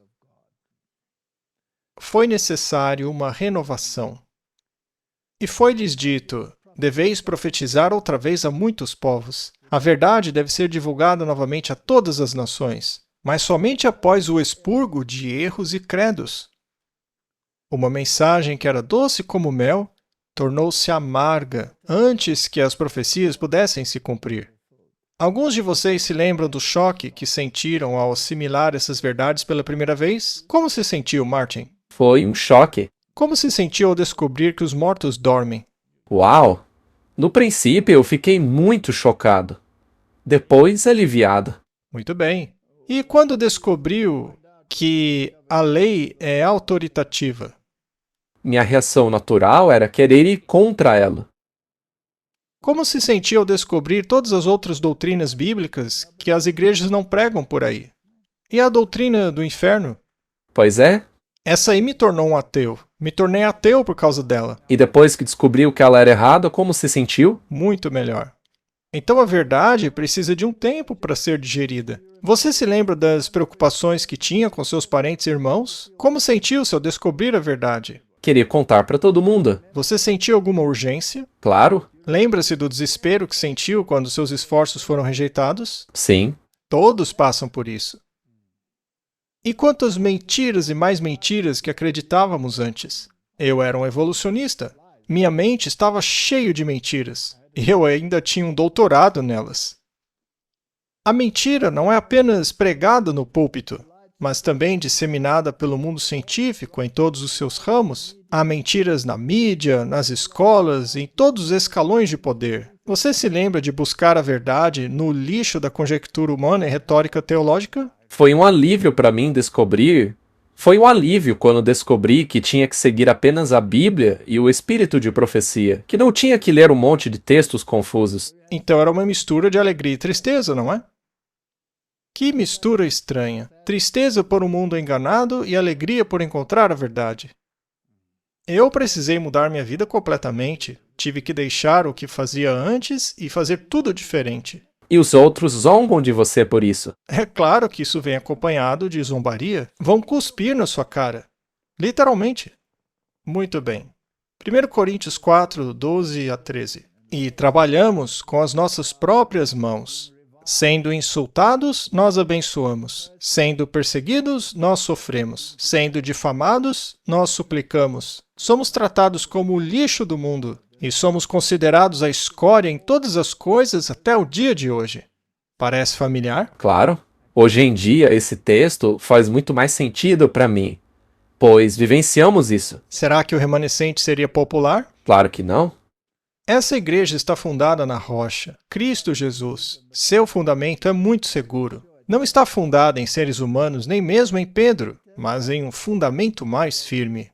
Foi necessário uma renovação. E foi-lhes dito: deveis profetizar outra vez a muitos povos. A verdade deve ser divulgada novamente a todas as nações, mas somente após o expurgo de erros e credos. Uma mensagem que era doce como mel tornou-se amarga antes que as profecias pudessem se cumprir. Alguns de vocês se lembram do choque que sentiram ao assimilar essas verdades pela primeira vez? Como se sentiu, Martin? Foi um choque. Como se sentiu ao descobrir que os mortos dormem? Uau! No princípio eu fiquei muito chocado. Depois aliviado. Muito bem. E quando descobriu que a lei é autoritativa? Minha reação natural era querer ir contra ela. Como se sentiu ao descobrir todas as outras doutrinas bíblicas que as igrejas não pregam por aí? E a doutrina do inferno? Pois é. Essa aí me tornou um ateu. Me tornei ateu por causa dela. E depois que descobriu que ela era errada, como se sentiu? Muito melhor. Então a verdade precisa de um tempo para ser digerida. Você se lembra das preocupações que tinha com seus parentes e irmãos? Como sentiu-se ao descobrir a verdade? Queria contar para todo mundo. Você sentiu alguma urgência? Claro. Lembra-se do desespero que sentiu quando seus esforços foram rejeitados? Sim. Todos passam por isso. E quantas mentiras e mais mentiras que acreditávamos antes? Eu era um evolucionista. Minha mente estava cheia de mentiras. E eu ainda tinha um doutorado nelas. A mentira não é apenas pregada no púlpito, mas também disseminada pelo mundo científico em todos os seus ramos. Há mentiras na mídia, nas escolas, em todos os escalões de poder. Você se lembra de buscar a verdade no lixo da conjectura humana e retórica teológica? Foi um alívio para mim descobrir. Foi um alívio quando descobri que tinha que seguir apenas a Bíblia e o espírito de profecia, que não tinha que ler um monte de textos confusos. Então era uma mistura de alegria e tristeza, não é? Que mistura estranha. Tristeza por um mundo enganado e alegria por encontrar a verdade. Eu precisei mudar minha vida completamente. Tive que deixar o que fazia antes e fazer tudo diferente. E os outros zombam de você por isso. É claro que isso vem acompanhado de zombaria. Vão cuspir na sua cara. Literalmente. Muito bem. 1 Coríntios 4, 12 a 13. E trabalhamos com as nossas próprias mãos. Sendo insultados, nós abençoamos. Sendo perseguidos, nós sofremos. Sendo difamados, nós suplicamos. Somos tratados como o lixo do mundo. E somos considerados a escória em todas as coisas até o dia de hoje. Parece familiar? Claro. Hoje em dia, esse texto faz muito mais sentido para mim, pois vivenciamos isso. Será que o remanescente seria popular? Claro que não. Essa igreja está fundada na rocha, Cristo Jesus. Seu fundamento é muito seguro. Não está fundada em seres humanos, nem mesmo em Pedro, mas em um fundamento mais firme.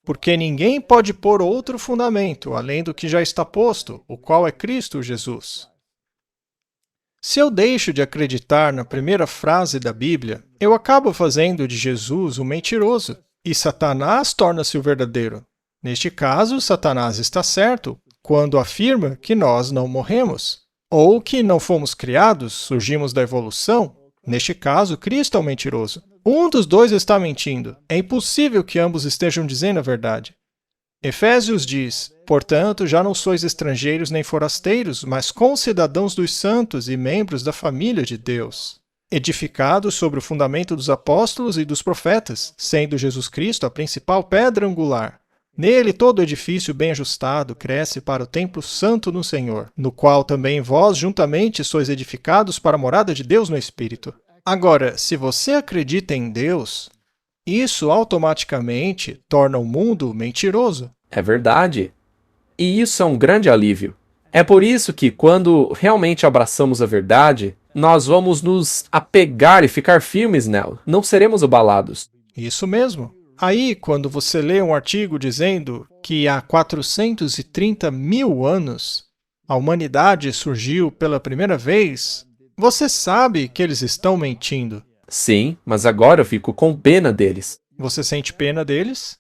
Porque ninguém pode pôr outro fundamento, além do que já está posto, o qual é Cristo Jesus. Se eu deixo de acreditar na primeira frase da Bíblia, eu acabo fazendo de Jesus um mentiroso, e Satanás torna-se o verdadeiro. Neste caso, Satanás está certo quando afirma que nós não morremos, ou que não fomos criados, surgimos da evolução. Neste caso, Cristo é o mentiroso. Um dos dois está mentindo. É impossível que ambos estejam dizendo a verdade. Efésios diz: portanto, já não sois estrangeiros nem forasteiros, mas concidadãos dos santos e membros da família de Deus, edificados sobre o fundamento dos apóstolos e dos profetas, sendo Jesus Cristo a principal pedra angular. Nele todo o edifício bem ajustado cresce para o templo santo no Senhor, no qual também vós juntamente sois edificados para a morada de Deus no Espírito. Agora, se você acredita em Deus, isso automaticamente torna o mundo mentiroso. É verdade. E isso é um grande alívio. É por isso que, quando realmente abraçamos a verdade, nós vamos nos apegar e ficar firmes nela. Não seremos abalados. Isso mesmo. Aí, quando você lê um artigo dizendo que há 430 mil anos a humanidade surgiu pela primeira vez, você sabe que eles estão mentindo. Sim, mas agora eu fico com pena deles. Você sente pena deles?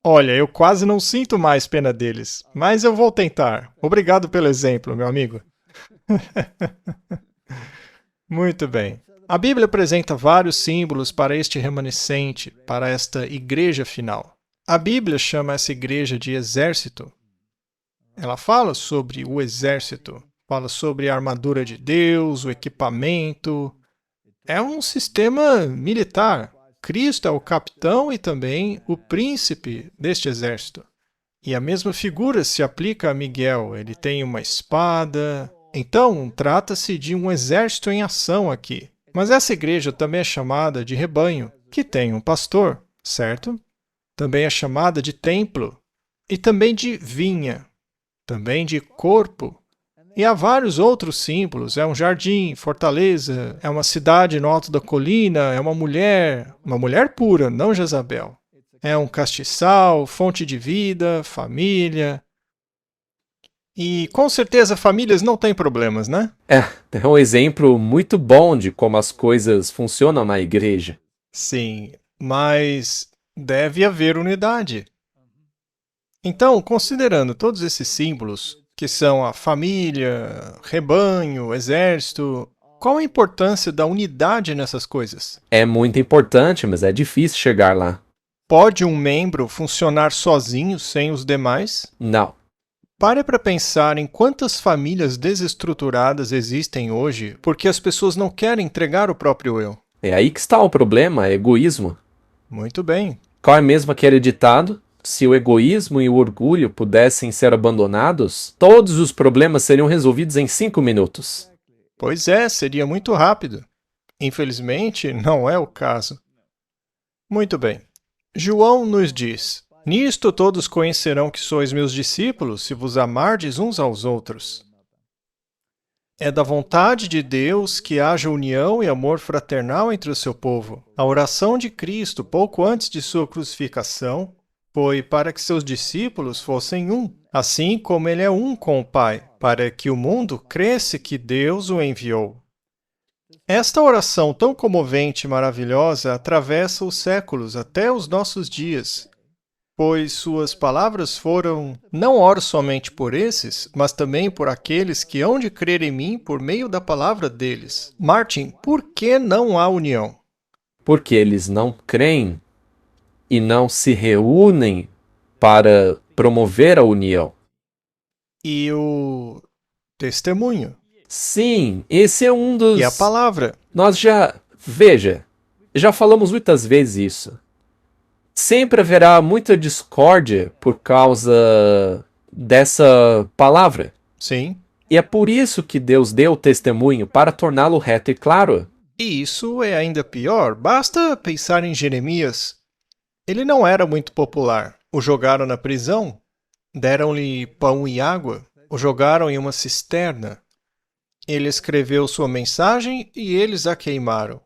Olha, eu quase não sinto mais pena deles, mas eu vou tentar. Obrigado pelo exemplo, meu amigo. Muito bem. A Bíblia apresenta vários símbolos para este remanescente, para esta igreja final. A Bíblia chama essa igreja de exército. Ela fala sobre o exército, fala sobre a armadura de Deus, o equipamento. É um sistema militar. Cristo é o capitão e também o príncipe deste exército. E a mesma figura se aplica a Miguel. Ele tem uma espada. Então, trata-se de um exército em ação aqui. Mas essa igreja também é chamada de rebanho, que tem um pastor, certo? Também é chamada de templo e também de vinha, também de corpo. E há vários outros símbolos. É um jardim, fortaleza, é uma cidade no alto da colina, é uma mulher pura, não Jezabel. É um castiçal, fonte de vida, família. E com certeza famílias não têm problemas, né? É um exemplo muito bom de como as coisas funcionam na igreja. Sim, mas deve haver unidade. Então, considerando todos esses símbolos, que são a família, rebanho, exército, qual a importância da unidade nessas coisas? É muito importante, mas é difícil chegar lá. Pode um membro funcionar sozinho sem os demais? Não. Pare para pensar em quantas famílias desestruturadas existem hoje porque as pessoas não querem entregar o próprio eu. É aí que está o problema, é egoísmo. Muito bem. Qual é mesmo aquele ditado? Se o egoísmo e o orgulho pudessem ser abandonados, todos os problemas seriam resolvidos em 5 minutos. Pois é, seria muito rápido. Infelizmente, não é o caso. Muito bem. João nos diz: nisto todos conhecerão que sois meus discípulos, se vos amardes uns aos outros. É da vontade de Deus que haja união e amor fraternal entre o seu povo. A oração de Cristo, pouco antes de sua crucificação, foi para que seus discípulos fossem um, assim como ele é um com o Pai, para que o mundo cresça que Deus o enviou. Esta oração tão comovente e maravilhosa atravessa os séculos até os nossos dias, pois suas palavras foram: não oro somente por esses, mas também por aqueles que hão de crer em mim por meio da palavra deles. Martin, por que não há união? Porque eles não creem e não se reúnem para promover a união. E o testemunho? Sim, esse é um dos... E a palavra? Veja, já falamos muitas vezes isso. Sempre haverá muita discórdia por causa dessa palavra. Sim. E é por isso que Deus deu o testemunho, para torná-lo reto e claro. E isso é ainda pior. Basta pensar em Jeremias. Ele não era muito popular. O jogaram na prisão, deram-lhe pão e água, o jogaram em uma cisterna. Ele escreveu sua mensagem e eles a queimaram.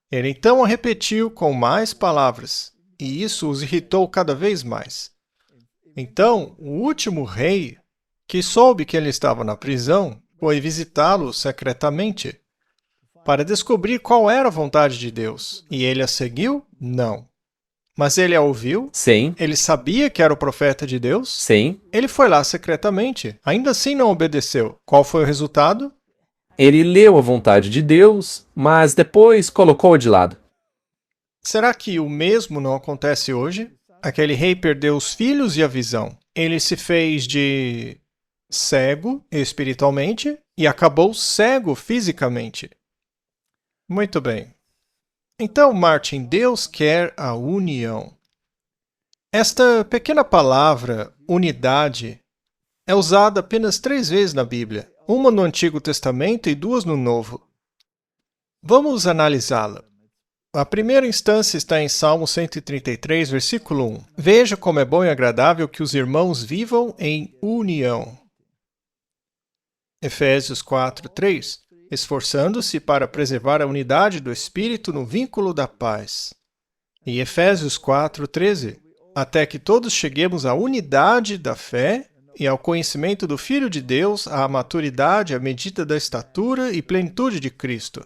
Ele então a repetiu com mais palavras, e isso os irritou cada vez mais. Então, o último rei, que soube que ele estava na prisão, foi visitá-lo secretamente, para descobrir qual era a vontade de Deus. E ele a seguiu? Não. Mas ele a ouviu? Sim, Ele sabia que era o profeta de Deus? sim. Ele foi lá secretamente. Ainda assim não obedeceu. Qual foi o resultado? Ele leu a vontade de Deus, mas depois colocou-a de lado. Será que o mesmo não acontece hoje? Aquele rei perdeu os filhos e a visão. Ele se fez de cego espiritualmente e acabou cego fisicamente. Muito bem. Então, Martin, Deus quer a união. Esta pequena palavra, unidade, é usada apenas 3 vezes na Bíblia, uma no Antigo Testamento e 2 no Novo. Vamos analisá-la. A primeira instância está em Salmo 133, versículo 1. Veja como é bom e agradável que os irmãos vivam em união. Efésios 4, 3. Esforçando-se para preservar a unidade do Espírito no vínculo da paz. E Efésios 4, 13. Até que todos cheguemos à unidade da fé e ao conhecimento do Filho de Deus, à maturidade, à medida da estatura e plenitude de Cristo.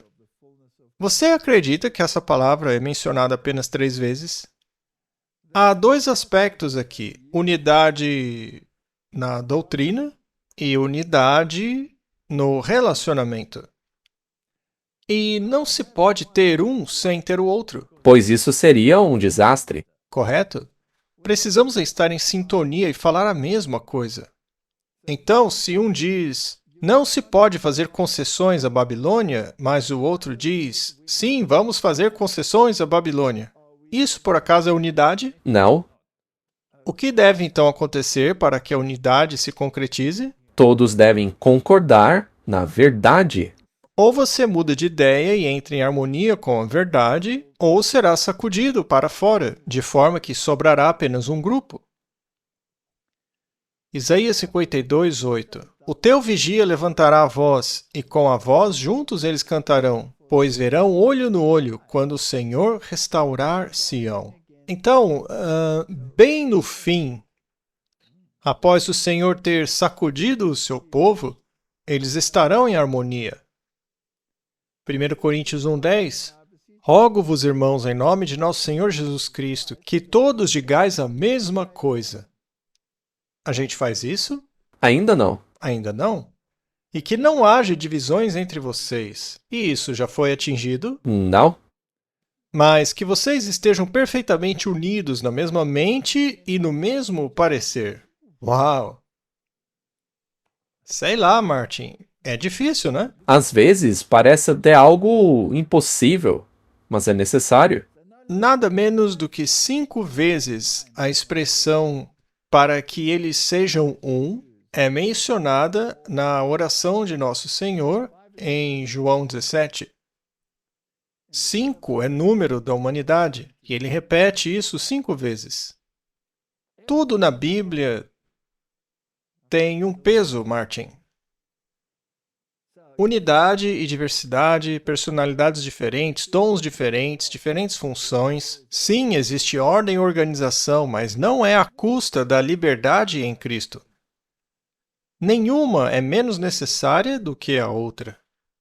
Você acredita que essa palavra é mencionada apenas 3 vezes? Há dois aspectos aqui: unidade na doutrina e unidade no relacionamento. E não se pode ter um sem ter o outro, Pois isso seria um desastre. correto? Precisamos estar em sintonia e falar a mesma coisa. Então, se um diz, não se pode fazer concessões à Babilônia, mas o outro diz, sim, vamos fazer concessões à Babilônia. Isso, por acaso, é unidade? Não, O que deve então acontecer para que a unidade se concretize? todos devem concordar na verdade. Ou você muda de ideia e entra em harmonia com a verdade, ou será sacudido para fora, de forma que sobrará apenas um grupo. Isaías 52, 8. O teu vigia levantará a voz, e com a voz juntos eles cantarão, pois verão olho no olho, quando o Senhor restaurar Sião. Então, bem no fim, após o Senhor ter sacudido o seu povo, eles estarão em harmonia. 1 Coríntios 1:10. Rogo-vos, irmãos, em nome de nosso Senhor Jesus Cristo, que todos digais a mesma coisa. A gente faz isso? Ainda não. Ainda não? E que não haja divisões entre vocês. E isso já foi atingido? Não? Mas que vocês estejam perfeitamente unidos na mesma mente e no mesmo parecer. Uau! Sei lá, Martin. É difícil, né? Às vezes parece até algo impossível, mas é necessário. Nada menos do que 5 vezes a expressão para que eles sejam um é mencionada na oração de Nosso Senhor em João 17. 5 é número da humanidade, e ele repete isso 5 vezes. Tudo na Bíblia tem um peso, Martin. Unidade e diversidade, personalidades diferentes, dons diferentes, diferentes funções. Sim, existe ordem e organização, mas não é à custa da liberdade em Cristo. Nenhuma é menos necessária do que a outra.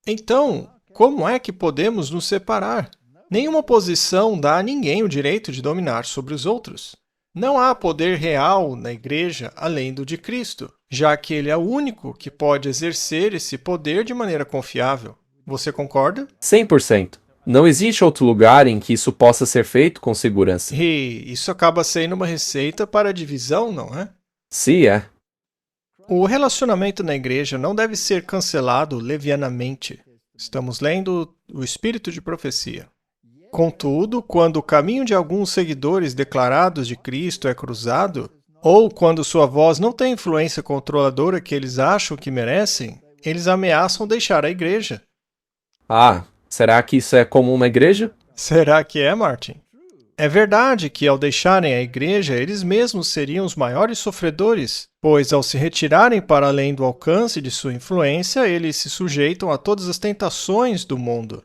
Então, como é que podemos nos separar? Nenhuma posição dá a ninguém o direito de dominar sobre os outros. Não há poder real na Igreja além do de Cristo, já que Ele é o único que pode exercer esse poder de maneira confiável. Você concorda? 100%. Não existe outro lugar em que isso possa ser feito com segurança. E isso acaba sendo uma receita para a divisão, não é? Se é. O relacionamento na Igreja não deve ser cancelado levianamente. Estamos lendo o Espírito de Profecia. Contudo, quando o caminho de alguns seguidores declarados de Cristo é cruzado, ou quando sua voz não tem a influência controladora que eles acham que merecem, eles ameaçam deixar a igreja. Ah, será que isso é comum na igreja? Será que é, Martin? É verdade que, ao deixarem a igreja, eles mesmos seriam os maiores sofredores, pois, ao se retirarem para além do alcance de sua influência, eles se sujeitam a todas as tentações do mundo.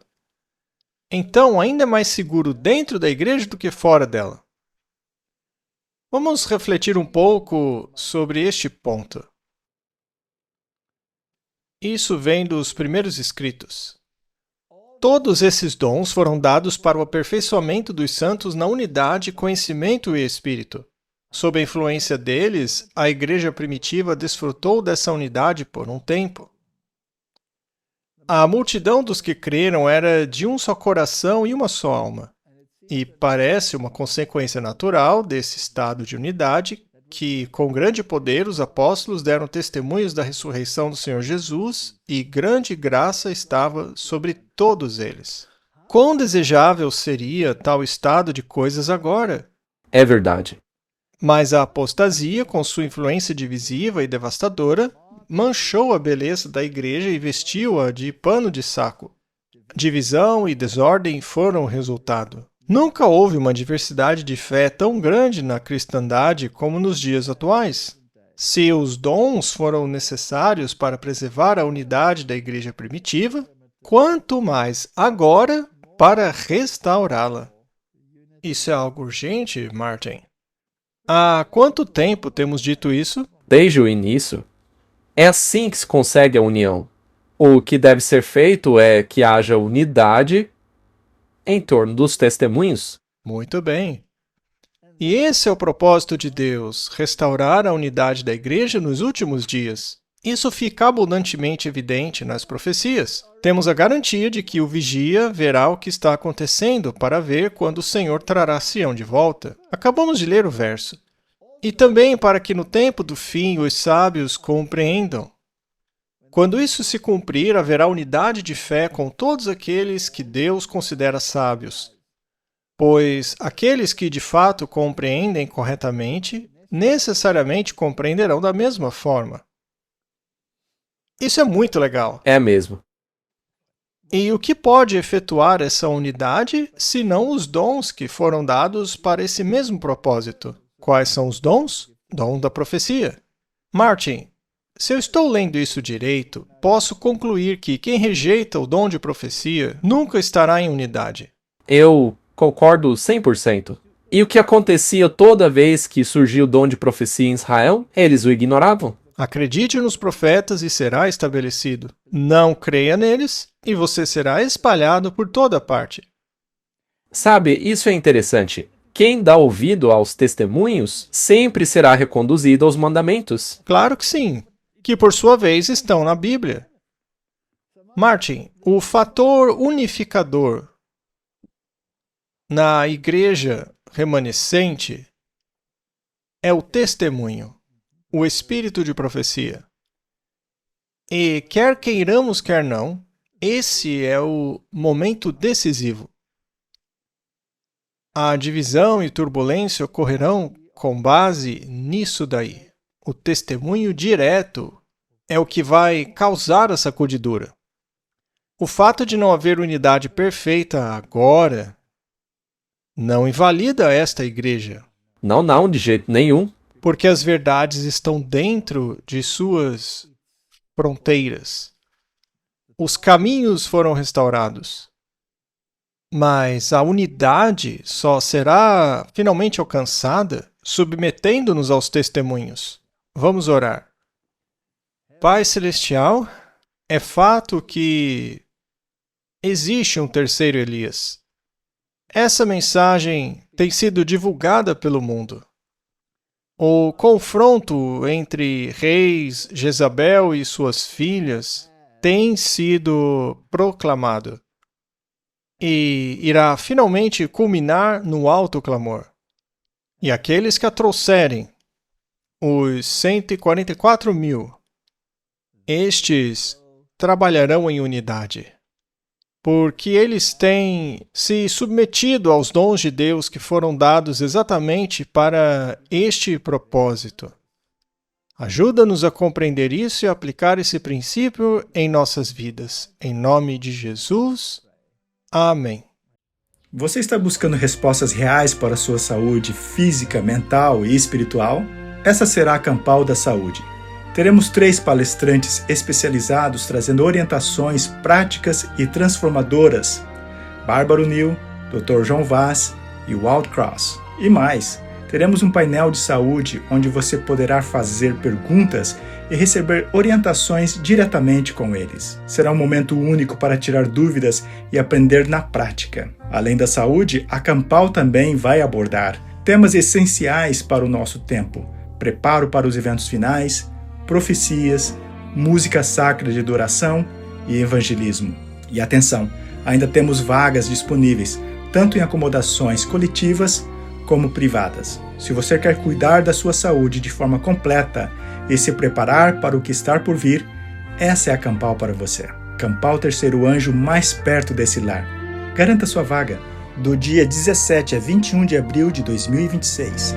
Então, ainda é mais seguro dentro da igreja do que fora dela. Vamos refletir um pouco sobre este ponto. Isso vem dos primeiros escritos. Todos esses dons foram dados para o aperfeiçoamento dos santos na unidade, conhecimento e espírito. Sob a influência deles, a igreja primitiva desfrutou dessa unidade por um tempo. A multidão dos que creram era de um só coração e uma só alma. E parece uma consequência natural desse estado de unidade que, com grande poder, os apóstolos deram testemunhos da ressurreição do Senhor Jesus e grande graça estava sobre todos eles. Quão desejável seria tal estado de coisas agora? É verdade. Mas a apostasia, com sua influência divisiva e devastadora, manchou a beleza da igreja e vestiu-a de pano de saco. Divisão e desordem foram o resultado. Nunca houve uma diversidade de fé tão grande na cristandade como nos dias atuais. Se os dons foram necessários para preservar a unidade da igreja primitiva, quanto mais agora para restaurá-la. Isso é algo urgente, Martin? Há quanto tempo temos dito isso? Desde o início. É assim que se consegue a união. O que deve ser feito é que haja unidade em torno dos testemunhos. Muito bem. E esse é o propósito de Deus, restaurar a unidade da igreja nos últimos dias. Isso fica abundantemente evidente nas profecias. Temos a garantia de que o vigia verá o que está acontecendo para ver quando o Senhor trará Sião de volta. Acabamos de ler o verso. E também para que no tempo do fim os sábios compreendam. Quando isso se cumprir, haverá unidade de fé com todos aqueles que Deus considera sábios. Pois aqueles que de fato compreendem corretamente, necessariamente compreenderão da mesma forma. Isso é muito legal. É mesmo. E o que pode efetuar essa unidade, senão os dons que foram dados para esse mesmo propósito? Quais são os dons? Dom da profecia. Martin, se eu estou lendo isso direito, posso concluir que quem rejeita o dom de profecia nunca estará em unidade. Eu concordo 100%. E o que acontecia toda vez que surgia o dom de profecia em Israel? Eles o ignoravam. Acredite nos profetas e será estabelecido. Não creia neles e você será espalhado por toda parte. Sabe, isso é interessante. Quem dá ouvido aos testemunhos sempre será reconduzido aos mandamentos. Claro que sim, que por sua vez estão na Bíblia. Martin, o fator unificador na igreja remanescente é o testemunho, o espírito de profecia. E quer queiramos, quer não, esse é o momento decisivo. A divisão e turbulência ocorrerão com base nisso daí. O testemunho direto é o que vai causar a sacudidura. O fato de não haver unidade perfeita agora não invalida esta igreja. Não, de jeito nenhum. Porque as verdades estão dentro de suas fronteiras. Os caminhos foram restaurados. Mas a unidade só será finalmente alcançada submetendo-nos aos testemunhos. Vamos orar. Pai Celestial, é fato que existe um terceiro Elias. Essa mensagem tem sido divulgada pelo mundo. O confronto entre reis, Jezabel e suas filhas tem sido proclamado e irá finalmente culminar no alto clamor. E aqueles que a trouxerem, os 144.000, estes trabalharão em unidade, porque eles têm se submetido aos dons de Deus que foram dados exatamente para este propósito. Ajuda-nos a compreender isso e aplicar esse princípio em nossas vidas. Em nome de Jesus, amém. Você está buscando respostas reais para a sua saúde física, mental e espiritual? Essa será a Campal da Saúde. Teremos 3 palestrantes especializados trazendo orientações práticas e transformadoras. Bárbara Neal, Dr. João Vaz e Walt Cross. E mais, teremos um painel de saúde onde você poderá fazer perguntas e receber orientações diretamente com eles. Será um momento único para tirar dúvidas e aprender na prática. Além da saúde, a Campal também vai abordar temas essenciais para o nosso tempo: preparo para os eventos finais, profecias, música sacra de adoração e evangelismo. E atenção, ainda temos vagas disponíveis, tanto em acomodações coletivas como privadas. Se você quer cuidar da sua saúde de forma completa e se preparar para o que está por vir, essa é a Campal para você. Campal Terceiro Anjo, mais perto desse lar. Garanta sua vaga do dia 17 a 21 de abril de 2026.